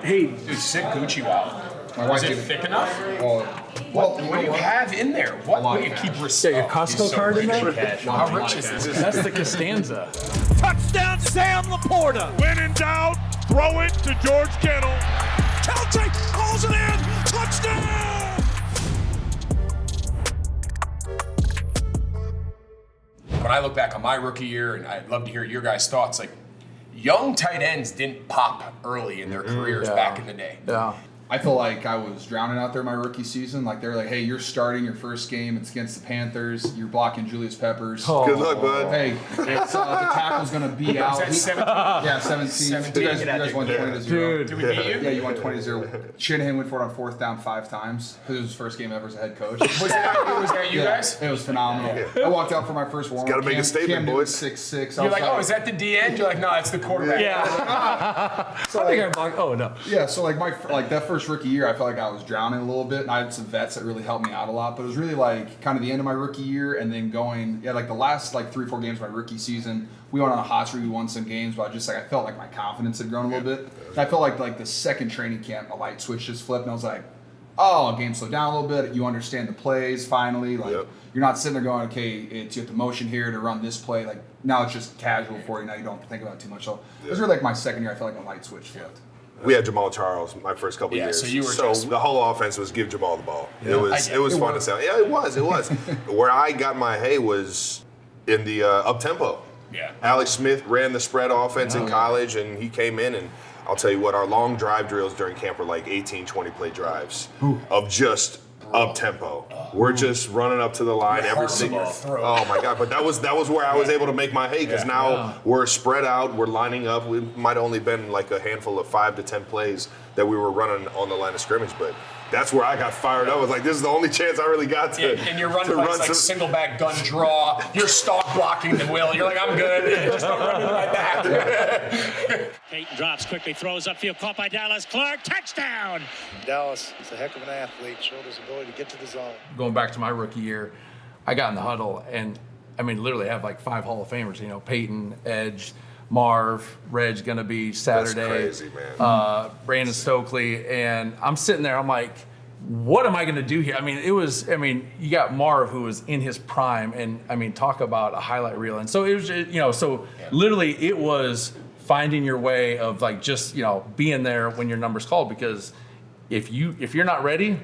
Hey, dude, sick Gucci wallet. Is it thick enough? What do you have in there? What do you keep receipts? Your Costco card in there? How rich is this? That's the Costanza. Touchdown, Sam LaPorta. When in doubt, throw it to George Kittle. Kelce calls it in. Touchdown! When I look back on my rookie year, and I'd love to hear your guys' thoughts, like young tight ends didn't pop early in their careers back in the day. Yeah. I feel like I was drowning out there my rookie season. Like, they're like, hey, you're starting your first game. It's against the Panthers. You're blocking Julius Peppers. Good luck, bud. Hey, it's, the tackle's going to be out. Is that 17? 17. You guys won 20-0. Dude. Did we beat you? Yeah, you won 20-0. Shanahan went for it on fourth down 5 times because it was his first game ever as a head coach. Was that you guys? It was phenomenal. I walked out for my first warm-up. Gotta make a statement, boys. 6'6". You're like, oh, is that the D end? You're like, no, it's the quarterback. Yeah. So I think I'm like, oh no. Yeah, so like that first rookie year, I felt like I was drowning a little bit, and I had some vets that really helped me out a lot. But it was really like kind of the end of my rookie year, and then like the last 3-4 games of my rookie season, we went on a hot streak. We won some games, but I felt like my confidence had grown a little bit. And I felt like the second training camp, a light switch just flipped, and I was like, oh, game slowed down a little bit. You understand the plays finally. You're not sitting there going, okay, you have to motion here to run this play. Like now it's just casual for you. Now you don't think about it too much. So it was really like my second year. I felt like a light switch flipped. We had Jamal Charles my first couple years. So you were the whole offense was give Jamal the ball. It was fun to say. Yeah, it was. Where I got my hay was in the up tempo. Yeah. Alex Smith ran the spread offense in college, and he came in, and I'll tell you what, our long drive drills during camp were like 18, 20 play drives of just up tempo. We're just running up to the line every single. Oh my God! But that was where I was able to make my hay because now we're spread out, we're lining up. We might have only been like a handful of 5 to 10 plays that we were running on the line of scrimmage, but that's where I got fired up. I was like, this is the only chance I really got to. And you're running like single back gun draw. You're stalk blocking the will. You're like, I'm good. Just don't run me right back. Peyton drops quickly, throws upfield, caught by Dallas Clark. Touchdown! Dallas is a heck of an athlete, showed his ability to get to the zone. Going back to my rookie year, I got in the huddle and literally have like 5 Hall of Famers. Peyton, Edge, Marv, Reg gonna be Saturday. That's crazy, man. Brandon Stokely, and I'm sitting there. I'm like, what am I gonna do here? You got Marv who was in his prime, and talk about a highlight reel. And so it was, literally it was finding your way of being there when your number's called, because if you're not ready,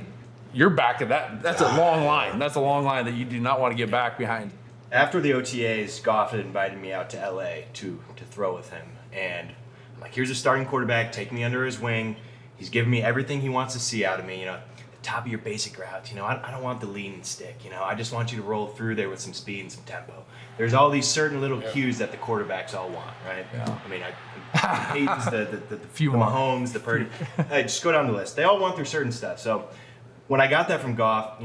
you're back at that. That's a long line. That's a long line that you do not want to get back behind. After the OTAs, Goff had invited me out to LA to throw with him. And I'm like, here's a starting quarterback, take me under his wing. He's giving me everything he wants to see out of me. The top of your basic routes. I don't want the lean and stick. I just want you to roll through there with some speed and some tempo. There's all these certain little cues that the quarterbacks all want, right? Yeah. Peyton's the few Mahomes, the Purdy. Hey, just go down the list. They all want their certain stuff. So when I got that from Goff,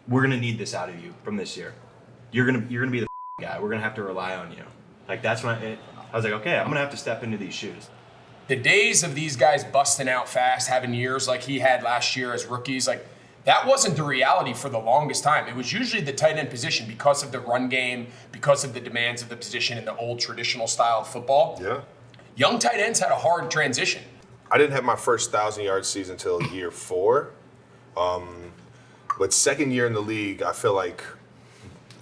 we're gonna need this out of you from this year. You're gonna be the guy. We're gonna have to rely on you. That's when I was like, okay, I'm gonna have to step into these shoes. The days of these guys busting out fast, having years like he had last year as rookies, that wasn't the reality for the longest time. It was usually the tight end position because of the run game, because of the demands of the position in the old traditional style of football. Yeah. Young tight ends had a hard transition. I didn't have my first 1,000-yard season until year 4. But second year in the league, I feel like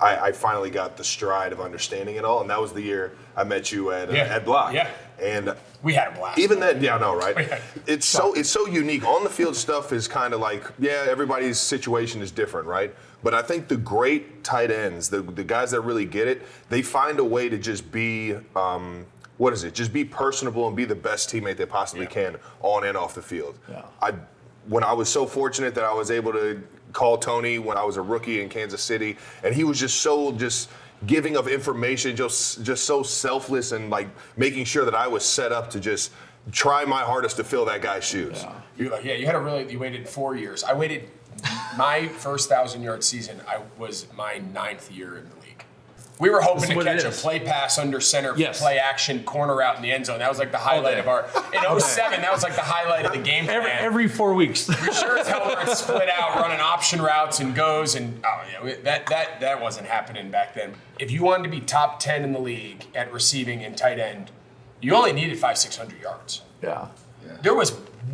I finally got the stride of understanding it all, and that was the year I met you at Block. Yeah. And we had a blast. Even that, I know, right? It's so unique. On the field stuff is kind of like, everybody's situation is different, right? But I think the great tight ends, the guys that really get it, they find a way to just be, just be personable and be the best teammate they possibly can on and off the field. Yeah. When I was so fortunate that I was able to call Tony when I was a rookie in Kansas City, and he was just giving of information, just so selfless, and making sure that I was set up to just try my hardest to fill that guy's shoes. Yeah. You waited 4 years. I waited my first 1,000-yard season. I was my 9th year in the league. We were hoping to catch a play pass under center, play action, corner out in the end zone. That was the highlight of our. In 07, that was the highlight of the game plan. Every 4 weeks. We sure as hell weren't split out running option routes and goes, and that wasn't happening back then. If you wanted to be top 10 in the league at receiving and tight end, you only needed 500-600 yards. Yeah. There was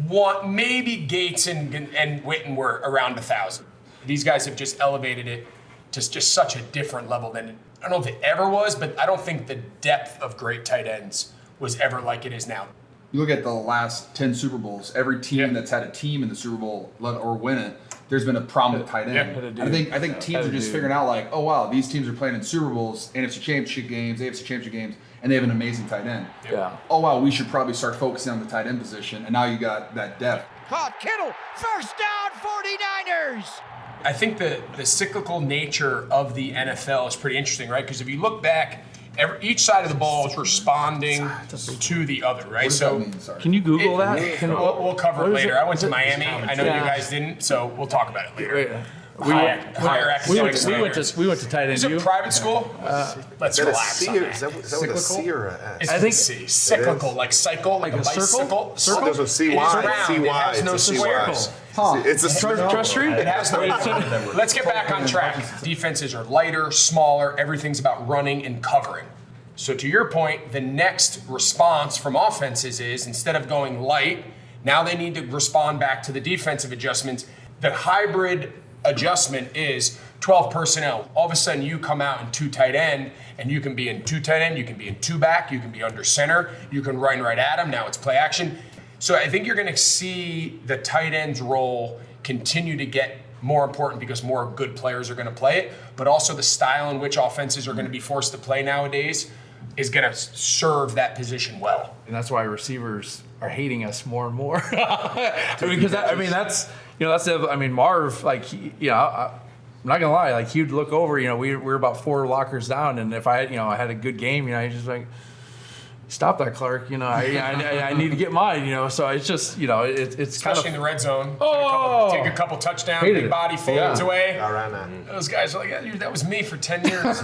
one, maybe Gates and Witten were around 1,000. These guys have just elevated it to just such a different level than, I don't know if it ever was, but I don't think the depth of great tight ends was ever like it is now. You look at the last 10 Super Bowls, every team that's had a team in the Super Bowl or win it, there's been a prominent tight end. I think teams are just figuring out like, oh wow, these teams are playing in Super Bowls, NFC Championship games, AFC Championship games, and they have an amazing tight end. Yeah. Oh wow, we should probably start focusing on the tight end position, and now you got that depth. Caught Kittle, first down 49ers. I think the cyclical nature of the NFL is pretty interesting, right? Because if you look back, each side of the ball is responding to the other, right? What does that mean? Sorry. Can you Google that? We'll cover it later. I went to Miami. I know you guys didn't, so we'll talk about it later. Higher academic standards. We went to tight end. Is it private school? Let's relax. Is that with a C or a S? I think C. Cyclical, like cycle, like a bicycle. Oh, there's a CY. It has no squares. It's a Trust street? It has no. Let's get back on track. Defenses are lighter, smaller. Everything's about running and covering. So to your point, the next response from offenses is instead of going light, now they need to respond back to the defensive adjustments. The hybrid adjustment is 12 personnel. All of a sudden you come out in 2 tight end, and you can be in 2 tight end, you can be in 2 back, you can be under center, you can run right at them. Now it's play action. So I think you're going to see the tight end's role continue to get more important because more good players are going to play it, but also the style in which offenses are going to be forced to play nowadays is going to serve that position well. And that's why receivers are hating us more and more. Marv, like, I'm not gonna lie, like he'd look over, we were about 4 lockers down, and if I had a good game, he's just like, stop that, Clark. I need to get mine. So it's just, it's especially kind in the red zone. Oh, take a couple touchdowns, hated big it. body fades away. All right, now. Those guys are like, yeah, dude, that was me for 10 years.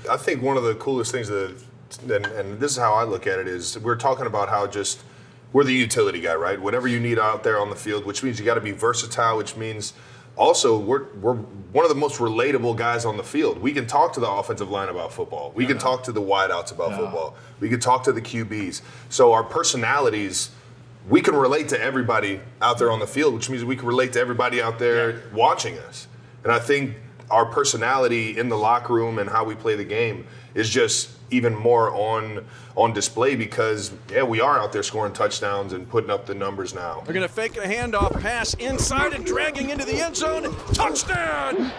I think one of the coolest things and this is how I look at it, is we're talking about how just we're the utility guy, right? Whatever you need out there on the field, which means you got to be versatile, which means also we're one of the most relatable guys on the field. We can talk to the offensive line about football. We can talk to the wideouts about football. We can talk to the QBs. So our personalities, we can relate to everybody out there on the field, which means we can relate to everybody out there watching us. And I think our personality in the locker room and how we play the game is just even more on display because, we are out there scoring touchdowns and putting up the numbers now. They're going to fake a handoff pass inside and dragging into the end zone. Touchdown!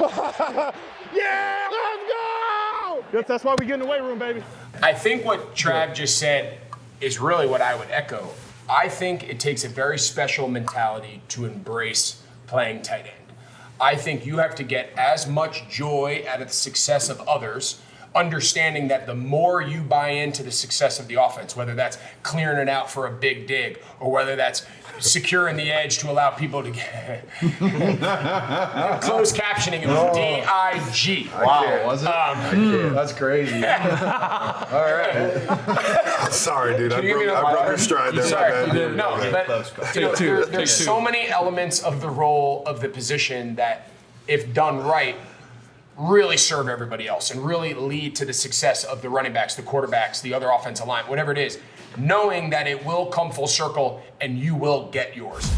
Yeah, let's go! That's why we get in the weight room, baby. I think what Trav just said is really what I would echo. I think it takes a very special mentality to embrace playing tight end. I think you have to get as much joy out of the success of others, understanding that the more you buy into the success of the offense, whether that's clearing it out for a big dig or whether that's securing the edge to allow people to get closed captioning it was D-I-G. Wow, was it? That's crazy. All right. Sorry, dude. I broke your stride there. Sorry. My bad. No, but there's so many elements of the role of the position that, if done right, really serve everybody else and really lead to the success of the running backs, the quarterbacks, the other offensive line, whatever it is, knowing that it will come full circle and you will get yours.